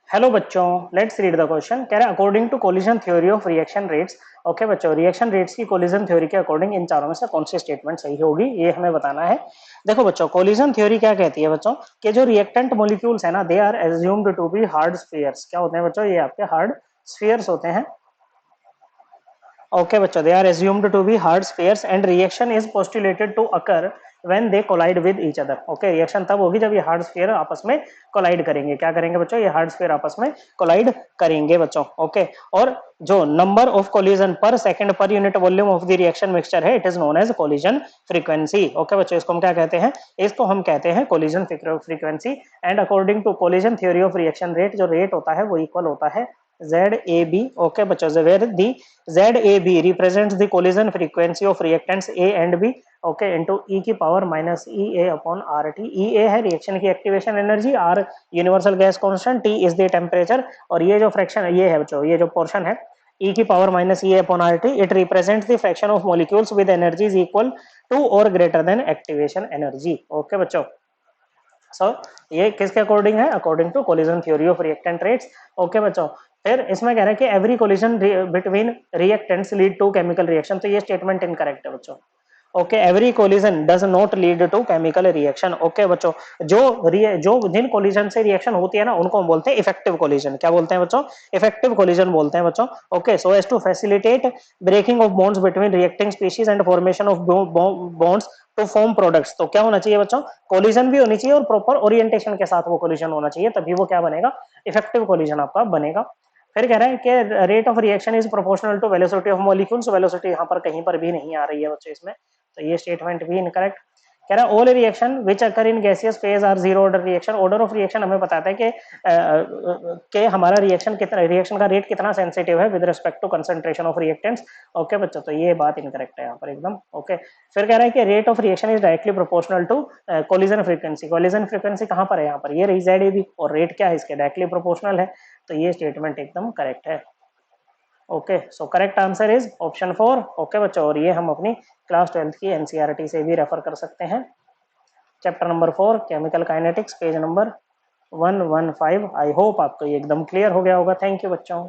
Hello बच्चों, let's read the question. कह रहा है according to collision theory of reaction rates. Okay बच्चों, रिएक्शन रेट्स की कोलिजन थ्योरी के अकॉर्डिंग इन चारों में से कौन सी स्टेटमेंट सही होगी ये हमें बताना है। देखो बच्चों, कोलिजन थ्योरी क्या कहती है बच्चों कि जो रिएक्टेंट मॉलिक्यूल्स है ना, they are assumed to be hard spheres. क्या होते हैं बच्चों? ये आपके हार्ड स्फीयर्स होते हैं। Okay, बच्चों, they are assumed to be hard spheres and reaction is postulated to occur when they collide with each other. Okay, reaction तब होगी जब ये hard sphere आपस में collide करेंगे। क्या करेंगे बच्चों? ये hard sphere आपस में collide करेंगे बच्चों। Okay, और जो number of collision per second per unit volume of the reaction mixture है, it is known as collision frequency. Okay बच्चों, इसको हम क्या कहते हैं? इसको हम कहते हैं collision frequency। and according to collision theory of reaction rate, जो rate होता है वो equal होता है ZAB। ओके बच्चों, where the ZAB represents the collision frequency of reactants A and B, okay, into e की power minus EA upon RT। EA है reaction की activation energy, R universal gas constant, T is the temperature, और ये जो fraction ये है बच्चों, ये जो पोर्शन है e की power minus EA upon RT, it represents the fraction of molecules with energies equal to और greater than activation energy. Okay बच्चों, सो ये किसके अकॉर्डिंग है? According to collision theory of reactant rates. Okay बच्चों, फिर इसमें कह रहा है कि every collision between reactants lead to chemical reaction. तो ये स्टेटमेंट इनकरेक्ट है बच्चों। Okay, every collision does not lead to chemical reaction. Okay बच्चों, जो जिन कोलिजन से रिएक्शन होती है ना, उनको हम बोलते हैं इफेक्टिव कोलिजन। क्या बोलते हैं बच्चों? इफेक्टिव कोलिजन बोलते हैं बच्चों। Okay, so as to facilitate breaking of bonds between reacting species and formation of bonds to form products. तो क्या होना चाहिए बच्चों? कोलिजन भी होनी चाहिए और प्रॉपर ओरिएंटेशन के साथ वो कोलिजन होना चाहिए, तभी वो क्या बनेगा? इफेक्टिव कोलिजन आपका बनेगा। फिर कह रहा है कि rate of reaction is proportional to velocity of molecules. Velocity यहाँ पर कहीं पर भी नहीं आ रही है बच्चों इसमें, तो ये स्टेटमेंट भी इनकरेक्ट। कह रहा है all reaction which occur in gaseous phase are zero order reaction. Order of reaction हमें बताता है कि हमारा रिएक्शन कितना, रिएक्शन का रेट कितना सेंसिटिव है with respect to concentration of reactants. Okay बच्चों, तो ये बात इनकरेक्ट है यहाँ पर एकदम। ओके, फिर कह रहा है कि rate of reaction is directly proportional to collision frequency. Collision frequency कहाँ पर है? यहाँ पर ये रही ZAB, और रेट क्या है इसके? डायरेक्टली प्रोपोर्शनल है। तो ये स्टेटमेंट एकदम करेक्ट है। Okay, so correct answer is option 4। Okay बच्चों, और ये हम अपनी क्लास 12th की NCERT से भी रेफर कर सकते हैं। Chapter number 4 chemical kinetics, page number 115। I hope आपको ये एकदम क्लियर हो गया होगा। थैंक यू बच्चों।